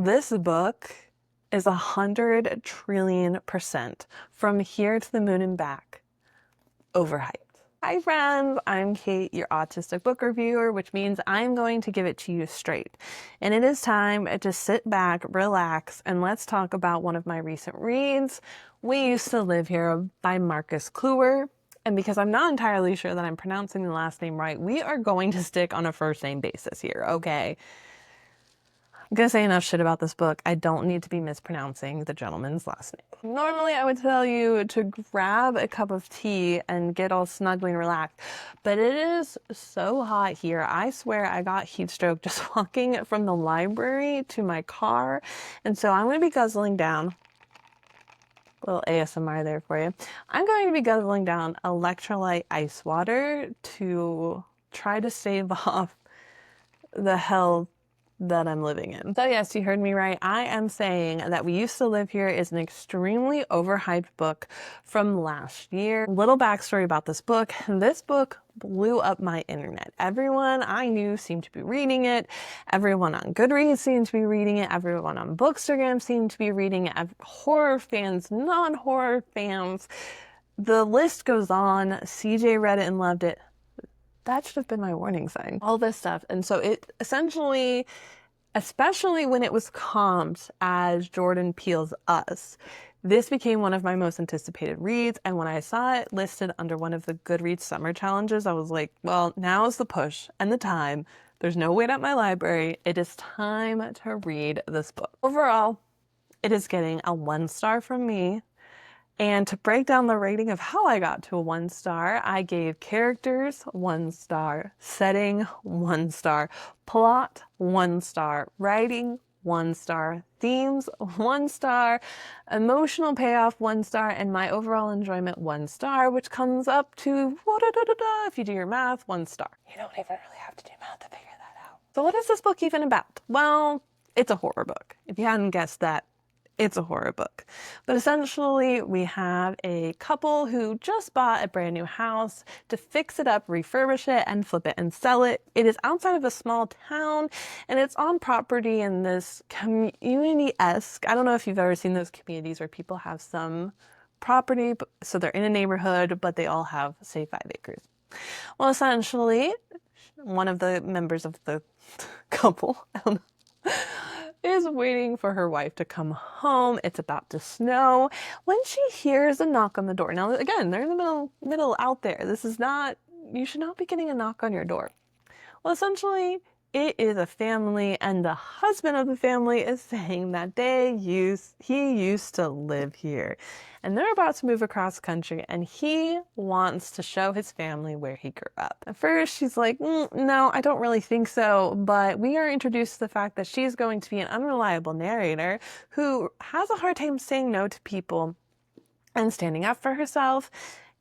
This book is 100 trillion% from here to the moon and back overhyped. Hi friends, I'm Kate, your autistic book reviewer, which means I'm going to give it to you straight. And it is time to sit back, relax, and let's talk about one of my recent reads, We Used to Live Here by Marcus Kliewer. And because I'm not entirely sure that I'm pronouncing the last name right, we are going to stick on a first name basis here, okay? I'm gonna say enough shit about this book. I don't need to be mispronouncing the gentleman's last name. Normally I would tell you to grab a cup of tea and get all snuggly and relaxed, but it is so hot here. I swear I got heat stroke just walking from the library to my car. And so I'm gonna be guzzling down, a little ASMR there for you. I'm going to be guzzling down electrolyte ice water to try to stave off the hell that I'm living in. So yes, you heard me right. I am saying that We Used to Live Here is an extremely overhyped book from last year. Little backstory about this book. This book blew up my internet. Everyone I knew seemed to be reading it. Everyone on Goodreads seemed to be reading it. Everyone on Bookstagram seemed to be reading it. Horror fans, non-horror fans. The list goes on. CJ read it and loved it. That should have been my warning sign. All this stuff. And so it essentially, especially when it was comped as Jordan Peele's Us, this became one of my most anticipated reads. And when I saw it listed under one of the Goodreads summer challenges, I was like, well, now is the push and the time. There's no wait at my library. It is time to read this book. Overall, it is getting a 1-star from me. And to break down the rating of how I got to a 1-star, I gave characters 1 star, setting 1 star, plot 1 star, writing 1 star, themes 1 star, emotional payoff 1 star, and my overall enjoyment 1 star, which comes up to, if you do your math, 1 star. You don't even really have to do math to figure that out. So what is this book even about? Well, it's a horror book. If you hadn't guessed that, it's a horror book. But essentially, we have a couple who just bought a brand new house to fix it up, refurbish it, and flip it and sell it. It is outside of a small town, and it's on property in this community-esque. I don't know if you've ever seen those communities where people have some property, so they're in a neighborhood, but they all have, say, 5 acres. Well, essentially, one of the members of the couple, I don't know, is waiting for her wife to come home. It's about to snow when she hears a knock on the door. Now, again, they're in the middle out there. This is not, you should not be getting a knock on your door. Well, essentially, it is a family, and the husband of the family is saying that he used to live here. And they're about to move across country, and he wants to show his family where he grew up. At first, she's like, no, I don't really think so, but we are introduced to the fact that she's going to be an unreliable narrator who has a hard time saying no to people and standing up for herself.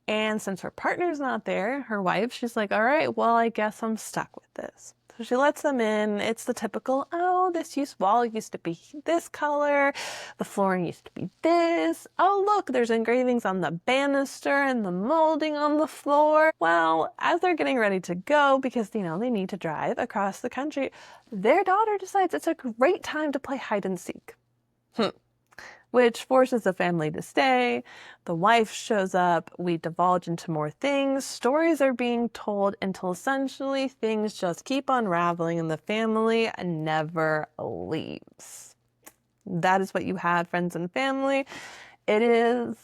And since her partner's not there, her wife, she's like, all right, well, I guess I'm stuck with this. So she lets them in. It's the typical, oh, this wall used to be this color. The flooring used to be this. Oh, look, there's engravings on the banister and the molding on the floor. Well, as they're getting ready to go, because, they need to drive across the country, their daughter decides it's a great time to play hide and seek. Which forces the family to stay. The wife shows up. We divulge into more things. Stories are being told until essentially things just keep unraveling and the family never leaves. That is what you had, friends and family. It is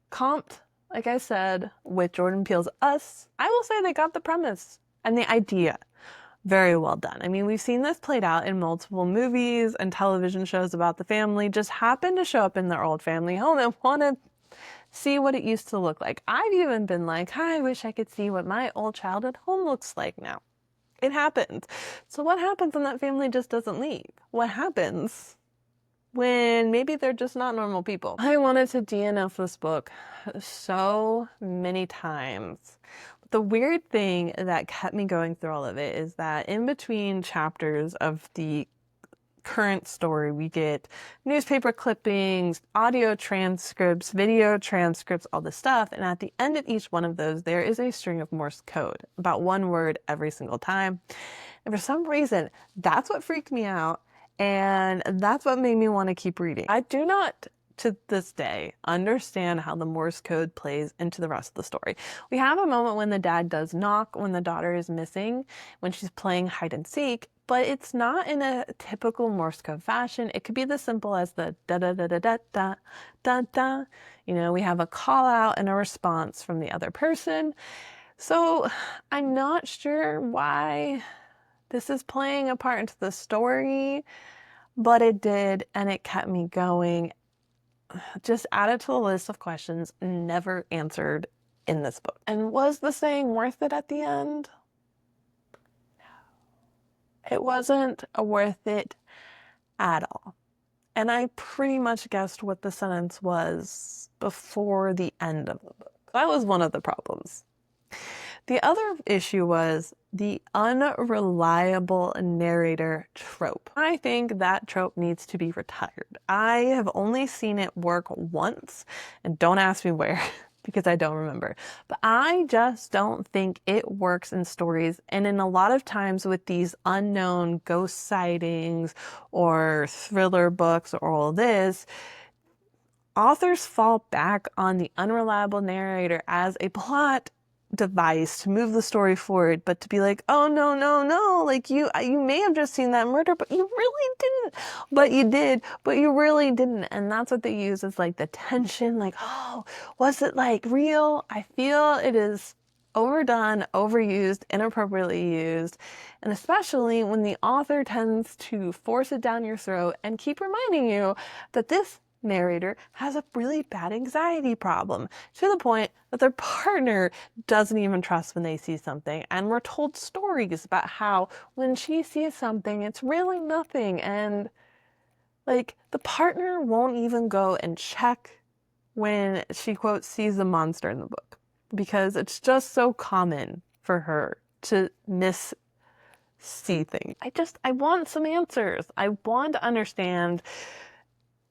comped, like I said, with Jordan Peele's Us. I will say they got the premise and the idea very well done. I mean, we've seen this played out in multiple movies and television shows about the family just happen to show up in their old family home and want to see what it used to look like. I've even been like, I wish I could see what my old childhood home looks like now. It happens. So what happens when that family just doesn't leave? What happens when maybe they're just not normal people? I wanted to DNF this book so many times. The weird thing that kept me going through all of it is that in between chapters of the current story, we get newspaper clippings, audio transcripts, video transcripts, all this stuff. And at the end of each one of those, there is a string of Morse code, about 1 word every single time. And for some reason, that's what freaked me out. And that's what made me want to keep reading. I do not, to this day, understand how the Morse code plays into the rest of the story. We have a moment when the dad does knock when the daughter is missing, when she's playing hide and seek, but it's not in a typical Morse code fashion. It could be as simple as the da da da da da da da da. You know, we have a call out and a response from the other person. So I'm not sure why this is playing a part into the story, but it did, and it kept me going. Just added to the list of questions never answered in this book. And was the saying worth it at the end? No. It wasn't worth it at all. And I pretty much guessed what the sentence was before the end of the book. That was one of the problems. The other issue was the unreliable narrator trope. I think that trope needs to be retired. I have only seen it work once, and don't ask me where, because I don't remember. But I just don't think it works in stories, and in a lot of times with these unknown ghost sightings or thriller books or all this, authors fall back on the unreliable narrator as a plot device to move the story forward, but to be like, oh no, no, no, like you may have just seen that murder, but you really didn't, but you did, but you really didn't. And that's what they use as like the tension, like, oh, was it like real? I feel it is overdone, overused, inappropriately used, and especially when the author tends to force it down your throat and keep reminding you that this narrator has a really bad anxiety problem, to the point that their partner doesn't even trust when they see something. And we're told stories about how when she sees something, it's really nothing. And like the partner won't even go and check when she, quote, sees a monster in the book, because it's just so common for her to see things. I want some answers. I want to understand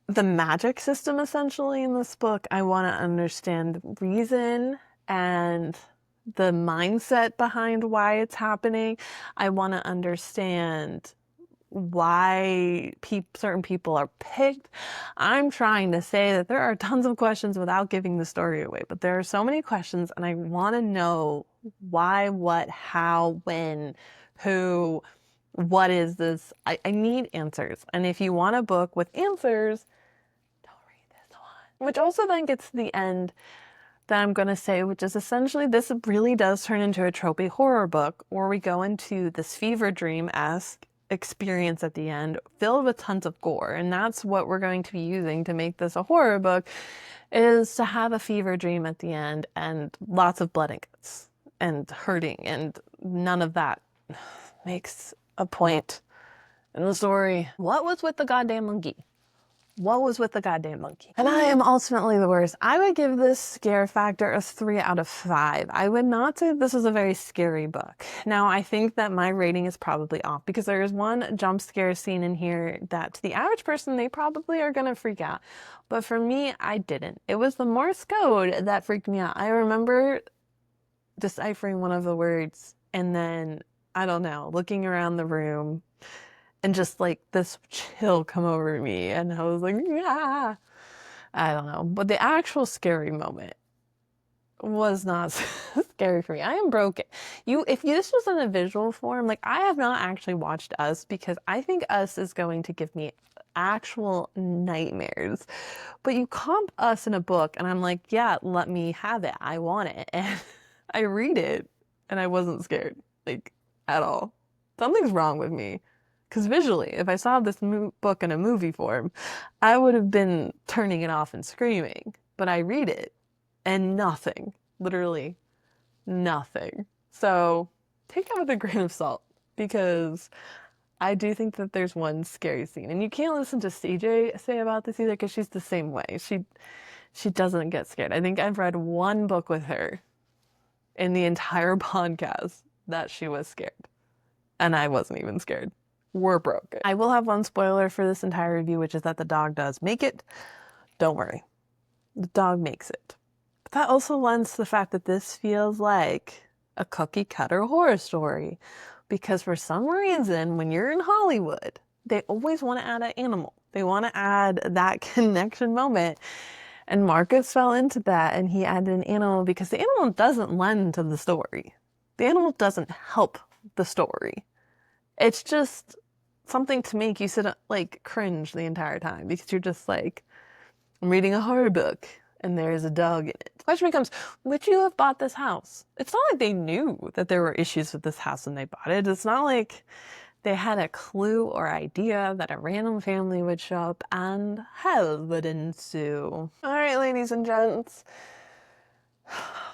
the magic system essentially in this book. I want to understand the reason and the mindset behind why it's happening. I want to understand why certain people are picked. I'm trying to say that there are tons of questions without giving the story away, but there are so many questions, and I want to know why, what, how, when, who, what is this? I need answers. And if you want a book with answers, don't read this one. Which also then gets to the end that I'm going to say, which is essentially this really does turn into a tropey horror book, where we go into this fever dream-esque experience at the end filled with tons of gore. And that's what we're going to be using to make this a horror book, is to have a fever dream at the end and lots of blood and guts and hurting, and none of that makes a point in the story. What was with the goddamn monkey? What was with the goddamn monkey? And I am ultimately the worst. I would give this scare factor a 3 out of 5. I would not say this is a very scary book. Now, I think that my rating is probably off, because there is one jump scare scene in here that to the average person, they probably are going to freak out. But for me, I didn't. It was the Morse code that freaked me out. I remember deciphering one of the words and then, I don't know, looking around the room and just like this chill come over me, and I was like, ah, I don't know. But the actual scary moment was not scary for me. I am broken. If this was in a visual form, like I have not actually watched Us, because I think Us is going to give me actual nightmares. But you comp Us in a book, and I'm like, yeah, let me have it. I want it. And I read it, and I wasn't scared, like, at all. Something's wrong with me. Because visually, if I saw this book in a movie form, I would have been turning it off and screaming. But I read it, and nothing. Literally nothing. So take it with a grain of salt, because I do think that there's one scary scene. And you can't listen to CJ say about this either, because she's the same way. She doesn't get scared. I think I've read one book with her in the entire podcast that she was scared. And I wasn't even scared. We're broken. I will have one spoiler for this entire review, which is that the dog does make it. Don't worry. The dog makes it. But that also lends to the fact that this feels like a cookie cutter horror story. Because for some reason, when you're in Hollywood they always want to add an animal. They want to add that connection moment. And Marcus fell into that, and he added an animal because the animal doesn't lend to the story. The animal doesn't help the story. It's just something to make you sit like cringe the entire time because you're just like, I'm reading a horror book and there's a dog in it. The question becomes, would you have bought this house? It's not like they knew that there were issues with this house when they bought it. It's not like they had a clue or idea that a random family would show up and hell would ensue. All right, ladies and gents.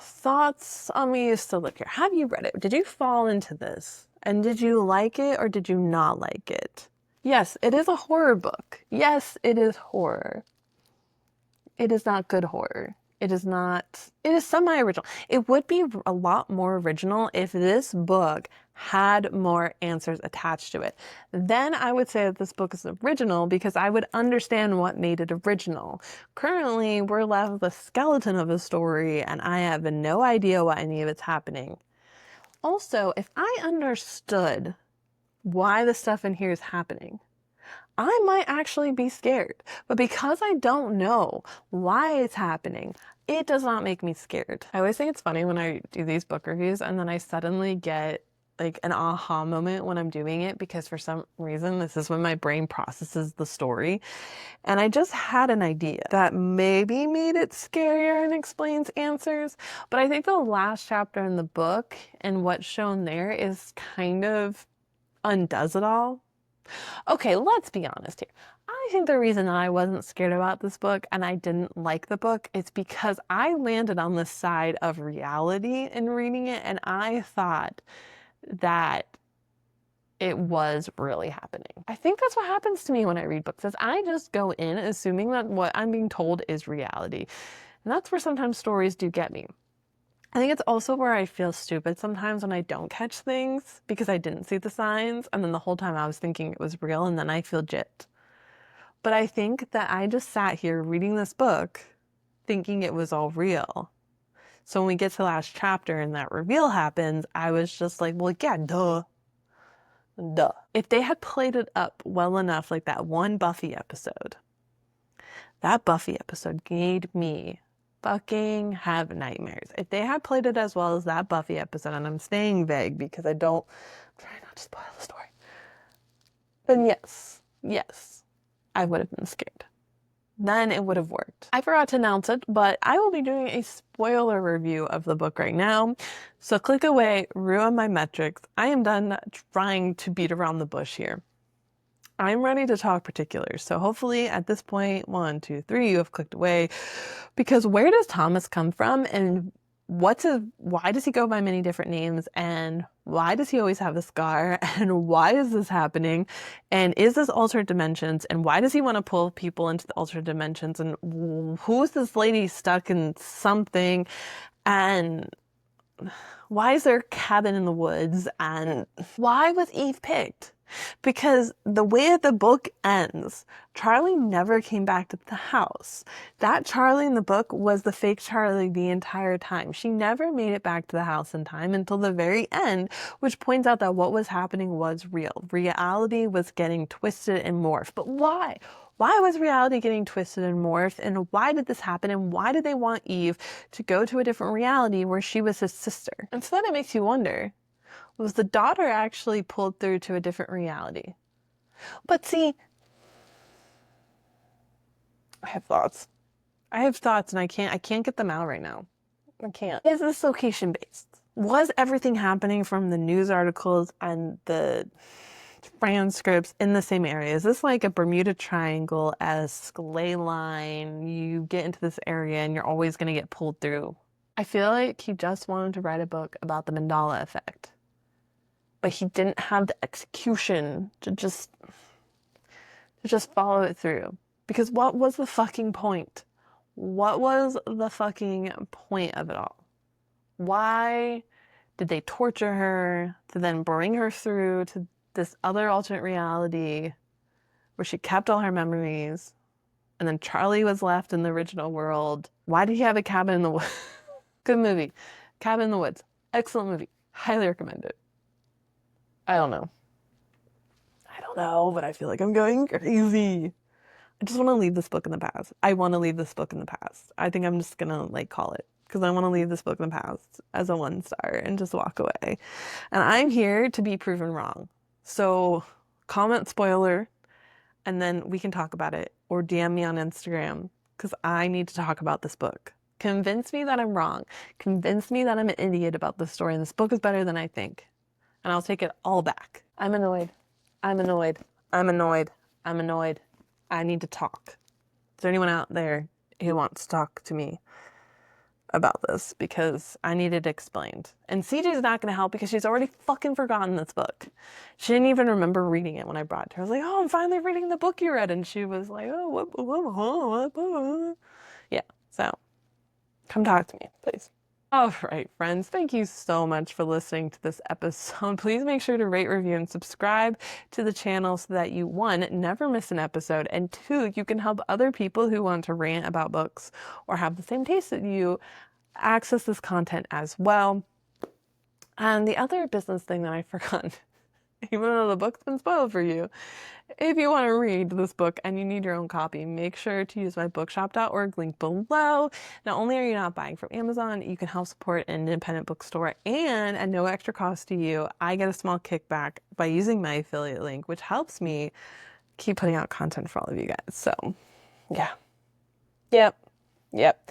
Thoughts on Me Used to Live Here. Have you read it? Did you fall into this? And did you like it or did you not like it? Yes, it is a horror book. Yes, it is horror. It is not good horror. It is semi-original. It would be a lot more original if this book had more answers attached to it. Then I would say that this book is original because I would understand what made it original. Currently, we're left with a skeleton of a story and I have no idea why any of it's happening. Also, if I understood why the stuff in here is happening, I might actually be scared. But because I don't know why it's happening, it does not make me scared. I always think it's funny when I do these book reviews and then I suddenly get like an aha moment when I'm doing it because for some reason this is when my brain processes the story. And I just had an idea that maybe made it scarier and explains answers. But I think the last chapter in the book and what's shown there is kind of undoes it all. Okay, let's be honest here. I think the reason I wasn't scared about this book and I didn't like the book is because I landed on the side of reality in reading it and I thought that it was really happening. I think that's what happens to me when I read books, is I just go in assuming that what I'm being told is reality. And that's where sometimes stories do get me. I think it's also where I feel stupid sometimes when I don't catch things because I didn't see the signs and then the whole time I was thinking it was real and then I feel jit. But I think that I just sat here reading this book thinking it was all real. So when we get to the last chapter and that reveal happens, I was just like, well, yeah, duh. Duh. If they had played it up well enough, like that one Buffy episode, that Buffy episode made me fucking have nightmares. If they had played it as well as that Buffy episode, and I'm staying vague because I'm trying not to spoil the story, then yes, I would have been scared. Then it would have worked. I forgot to announce it, but I will be doing a spoiler review of the book right now. So click away, ruin my metrics. I am done trying to beat around the bush here. I'm ready to talk particulars. So hopefully at this point, 1, 2, 3, you have clicked away. Because where does Thomas come from and why does he go by many different names and why does he always have a scar and why is this happening and is this alternate dimensions and why does he want to pull people into the alternate dimensions and who is this lady stuck in something and why is there a cabin in the woods and why was Eve picked? Because the way the book ends, Charlie never came back to the house. That Charlie in the book was the fake Charlie the entire time. She never made it back to the house in time until the very end, which points out that what was happening was real. Reality was getting twisted and morphed. But why? Why was reality getting twisted and morphed? And why did this happen? And why did they want Eve to go to a different reality where she was his sister? And so then it makes you wonder, was the daughter actually pulled through to a different reality? But see, I have thoughts and I can't get them out right now. I can't. Is this location based? Was everything happening from the news articles and the transcripts in the same area? Is this like a Bermuda Triangle-esque ley line? You get into this area and you're always going to get pulled through. I feel like he just wanted to write a book about the Mandela effect. But he didn't have the execution to just follow it through. Because what was the fucking point? What was the fucking point of it all? Why did they torture her to then bring her through to this other alternate reality where she kept all her memories and then Charlie was left in the original world? Why did he have a cabin in the woods? Good movie. Cabin in the Woods. Excellent movie. Highly recommend it. I don't know. know, but I feel like I'm going crazy. I just want to leave this book in the past. I want to leave this book in the past. I think I'm just gonna like call it because I want to leave this book in the past as a 1-star and just walk away. And I'm here to be proven wrong. So comment spoiler and then we can talk about it, or DM me on Instagram because I need to talk about this book. Convince me that I'm wrong. Convince me that I'm an idiot about this story and this book is better than I think. And I'll take it all back. I'm annoyed. I'm annoyed. I'm annoyed. I'm annoyed. I need to talk. Is there anyone out there who wants to talk to me about this? Because I need it explained. And CJ's not going to help because she's already fucking forgotten this book. She didn't even remember reading it when I brought it to her. I was like, oh, I'm finally reading the book you read. And she was like, oh, what? Yeah, so come talk to me, please. All right, friends, thank you so much for listening to this episode. Please make sure to rate, review, and subscribe to the channel so that you, 1, never miss an episode, and 2, you can help other people who want to rant about books or have the same taste that you access this content as well. And the other business thing that I forgot, even though the book's been spoiled for you, if you want to read this book and you need your own copy, make sure to use my bookshop.org link below. Not only are you not buying from Amazon, you can help support an independent bookstore, and at no extra cost to you, I get a small kickback by using my affiliate link, which helps me keep putting out content for all of you guys. So, yeah. Yep.